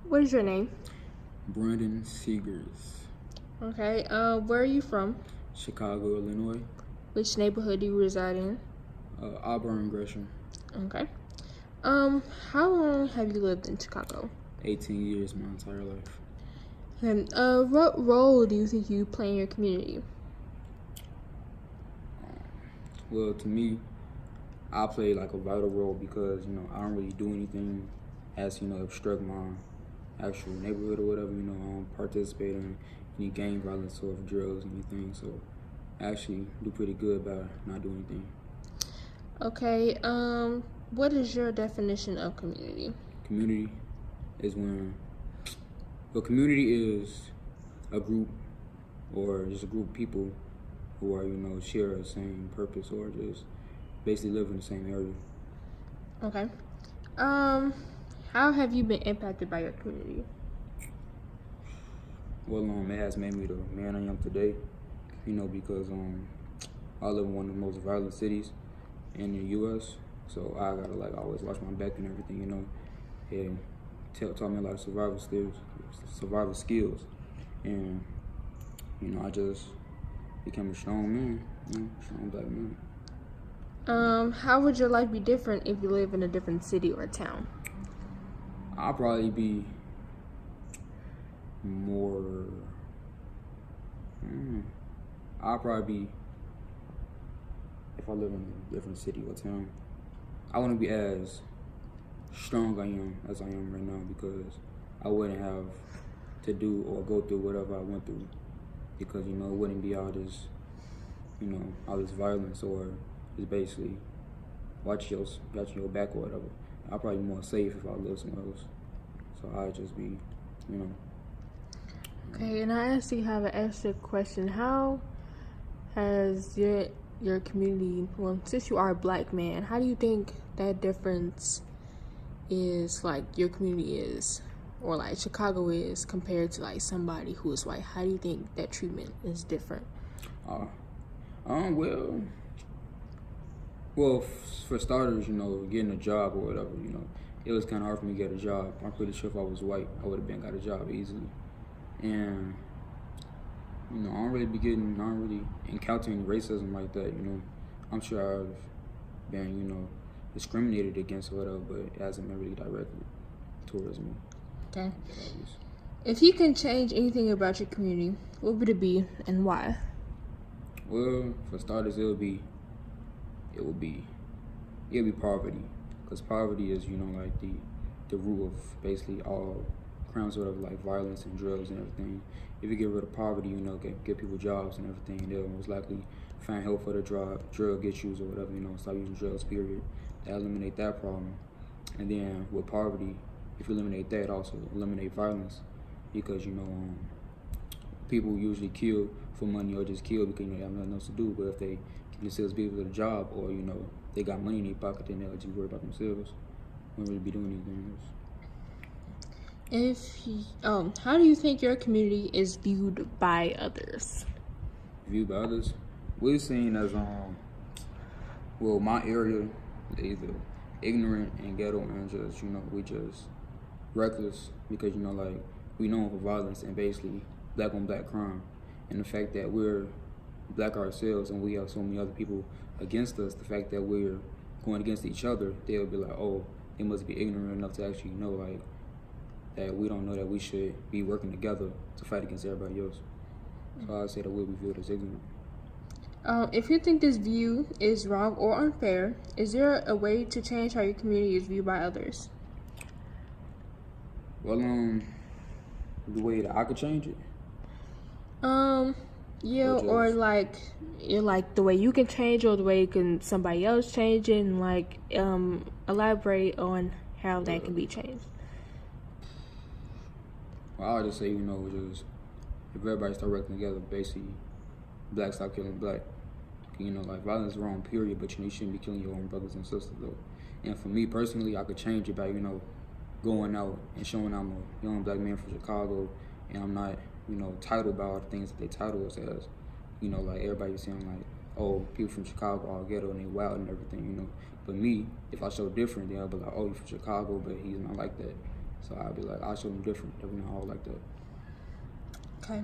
What is your name? Brandon Seegers, Okay. Where are you from? Chicago, Illinois. Which neighborhood do you reside in? Auburn, Gresham. Okay. How long have you lived in Chicago? 18 years, my entire life. And what role do you think you play in your community? Well, to me, I play like a vital role because I don't really do anything as obstruct my actual neighborhood or whatever. I don't participate in any gang violence or drugs, anything. So I actually do pretty good by not doing anything. Okay. What is your definition of community? Community is community is a group or just a group of people who are share the same purpose or just basically live in the same area. Okay. How have you been impacted by your community? Well, it has made me the man I am today. Because I live in one of the most violent cities in the U.S. So I gotta always watch my back and everything. And taught me a lot of survival skills, and I just became a strong man, strong black man. How would your life be different if you live in a different city or town? I'll probably be more. I'll probably be if I live in a different city or town. I wouldn't be as strong as I am right now because I wouldn't have to do or go through whatever I went through because it wouldn't be all this violence or just basically watching your back or whatever. I'll probably be more safe if I live somewhere else. So I'd just be. Okay, and I actually have an extra question. How has your community, well, since you are a black man, how do you think that difference is, like, your community is, or like Chicago is, compared to like somebody who is white? How do you think that treatment is different? Well, for starters, getting a job or whatever, it was kind of hard for me to get a job. I'm pretty sure if I was white, I would have got a job easily. And I don't really encountering racism like that. I'm sure I've been, discriminated against or whatever, but it hasn't been really directed towards me. Okay. If you can change anything about your community, what would it be and why? Well, for starters, it would be poverty, because poverty is like the root of basically all crimes, sort of like violence and drugs and everything. If you get rid of poverty, get people jobs and everything, and they'll most likely find help for their drug issues or whatever. Stop using drugs. Period. That eliminate that problem, and then with poverty, if you eliminate that, also eliminate violence, because people usually kill for money or just kill because they have nothing else to do. But if they can themselves be able to a job or they got money in their pocket, then they'll just worry about themselves. Won't really be doing anything else. How do you think your community is viewed by others? Viewed by others, we're seen as my area is either ignorant and ghetto and just we just reckless because we known for violence and basically black on black crime, and the fact that we're black ourselves and we have so many other people against us, the fact that we're going against each other, they'll be like, oh, they must be ignorant enough to actually know that we don't know that we should be working together to fight against everybody else. So I'd say that we'll be viewed as ignorant. If you think this view is wrong or unfair, is there a way to change how your community is viewed by others? Well, the way that I could change it. Yeah, or like the way you can change, or the way somebody else change it, and elaborate on how that can be changed. Well, I would just say just if everybody start working together, basically, black stop killing black. Violence is wrong, period. But you shouldn't be killing your own brothers and sisters though. And for me personally, I could change it by going out and showing I'm a young black man from Chicago, and I'm not titled by all the things that they title us as. Like everybody saying like, oh, people from Chicago all ghetto and they wild and everything. But me, if I show different, then I'll be like, oh, you're from Chicago, but he's not like that. So I'll be like, I'll show them different. That we're not all like that. Okay.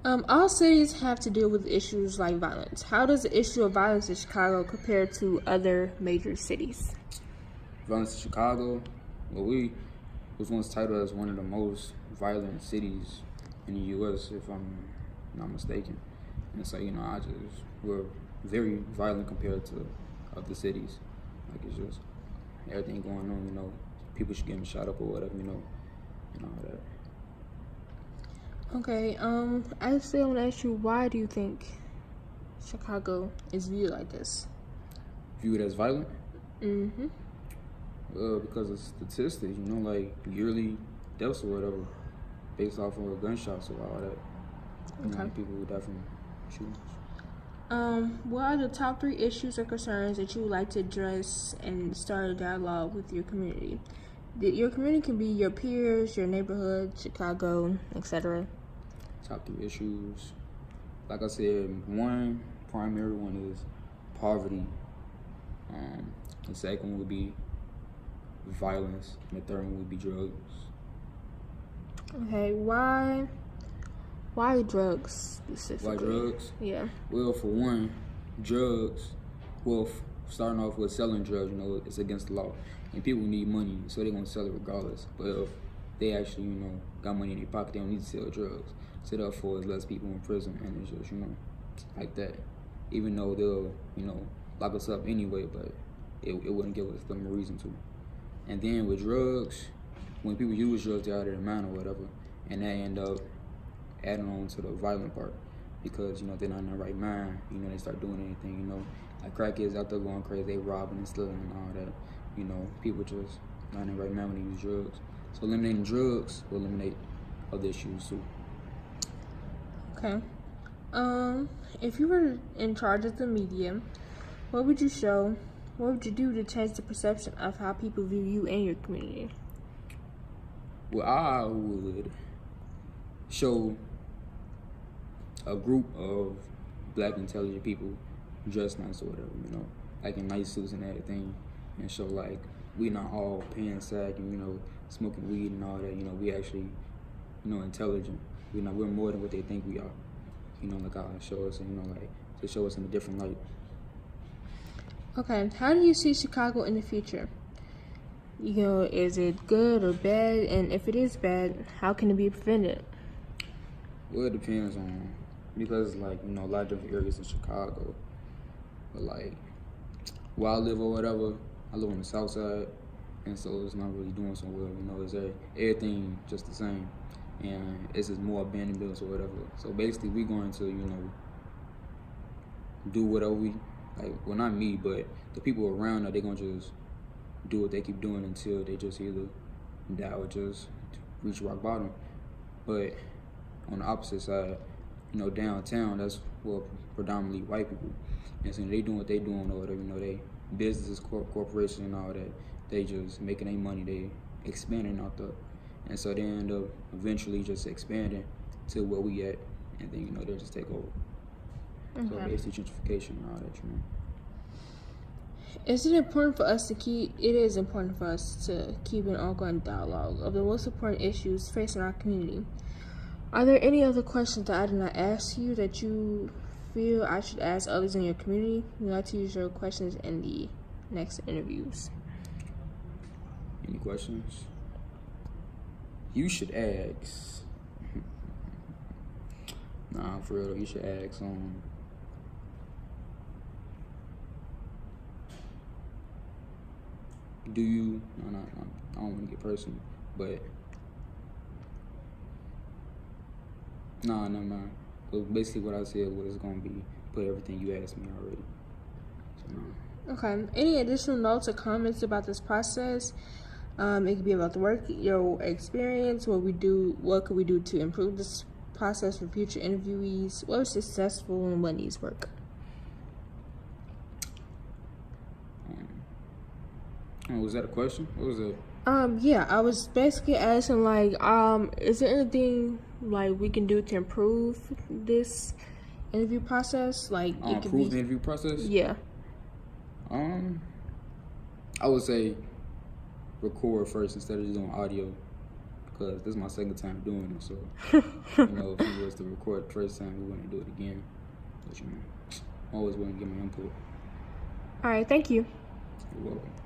All cities have to deal with issues like violence. How does the issue of violence in Chicago compare to other major cities? Violence in Chicago, well, we was once titled as one of the most violent cities in the U.S., if I'm not mistaken. And so, we're very violent compared to other cities. Like, it's just everything going on, people should get shot up or whatever, and all that. Okay, I still want to ask you, why do you think Chicago is viewed like this? Viewed as violent? Mm-hmm. Because of statistics, like yearly deaths or whatever, based off of gunshots or all that. Okay. People who die from shootings. What are the top 3 issues or concerns that you would like to address and start a dialogue with your community? Your community can be your peers, your neighborhood, Chicago, etc. Top 3 issues. Like I said, one primary one is poverty. The second one would be violence, and the third one would be drugs. Okay, why drugs specifically? Why drugs? Yeah. Well, for one, drugs. Well, starting off with selling drugs, it's against the law, and people need money, so they're gonna sell it regardless. But if they actually, got money in their pocket, they don't need to sell drugs. So therefore, it's less people in prison, and it's just, like that. Even though they'll, lock us up anyway, but it wouldn't give us them a reason to. And then with drugs, when people use drugs, they're out of their mind or whatever, and they end up adding on to the violent part because, they're not in their right mind. They start doing anything, like crackheads out there going crazy, they robbing and stealing and all that. People just not in their right mind when they use drugs. So eliminating drugs will eliminate other issues too. Okay. If you were in charge of the media, what would you show? What would you do to change the perception of how people view you and your community? Well, I would show a group of black intelligent people dressed nice or whatever, like in nice suits and everything, and show like we not all pants sagging, smoking weed and all that. We actually, intelligent. We're more than what they think we are. Like I show us, and like to show us in a different light. Okay, how do you see Chicago in the future? Is it good or bad? And if it is bad, how can it be prevented? Well, it depends on, because like, a lot of different areas in Chicago. But like, where I live or whatever, I live on the south side, and so it's not really doing so well, it's everything just the same. And it's just more abandoned buildings or whatever. So basically, we're going to, do whatever we, like, well, not me, but the people around, they're going to just do what they keep doing until they just either die or just reach rock bottom. But on the opposite side, downtown, that's predominantly white people. And so they doing what they doing or whatever, they businesses, corporations and all that, they just making their money, they expanding out there. And so they end up eventually just expanding to where we at, and then, they just take over. Okay. So basically gentrification and all that, Is it important for us to keep? It is important for us to keep an ongoing dialogue of the most important issues facing our community. Are there any other questions that I did not ask you that you feel I should ask others in your community? We'd like to use your questions in the next interviews. Any questions? You should ask. Nah, for real, you should ask. Do you? No, I don't want to get personal, but nah, never mind. But basically, what I said was going to be put everything you asked me already. So, no. Okay. Any additional notes or comments about this process? It could be about the work, your experience, what could we do to improve this process for future interviewees, what was successful and what needs work. Was that a question? What was it? Yeah, I was basically asking is there anything we can do to improve this interview process? Improve the interview process? Yeah. I would say record first instead of just doing audio, because this is my second time doing it. So, you know, if we was to record the first time, we wouldn't do it again. But, you know, I'm always willing to give my input. All right, thank you. You're welcome.